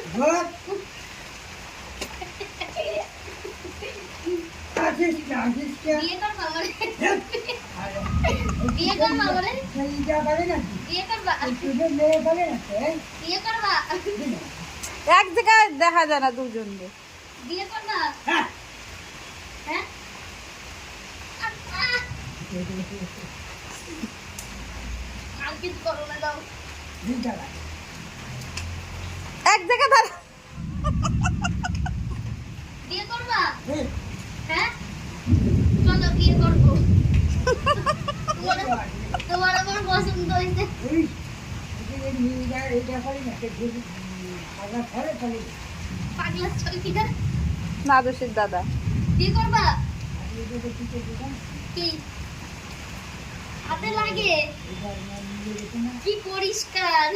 ধর আসিস না বিয়ে করবা বলে বিয়ে করবা বলে সেইটা পারে না বিয়ে করবা তুই মেয়ে পারে না বিয়ে করবা এক জায়গায় দেখা যায় না দুজনকে। বিয়ে করবা হ্যাঁ হ্যাঁ আর কিছু করো না দাও দিদা এক জায়গায় দাঁড়া। বিয়ে করবা হ্যাঁ হ্যাঁ চলো বিয়ে করবো তোমার আমার পছন্দ হয়েছে এটা পারি না খাবার ঘরে পারি না পাগলা চলকি না নাদুসির দাদা। বিয়ে করবা আমি এটা কিছু দিতাম কি হাতে লাগে এটা নিজে দেখে না কি পরিষ্কার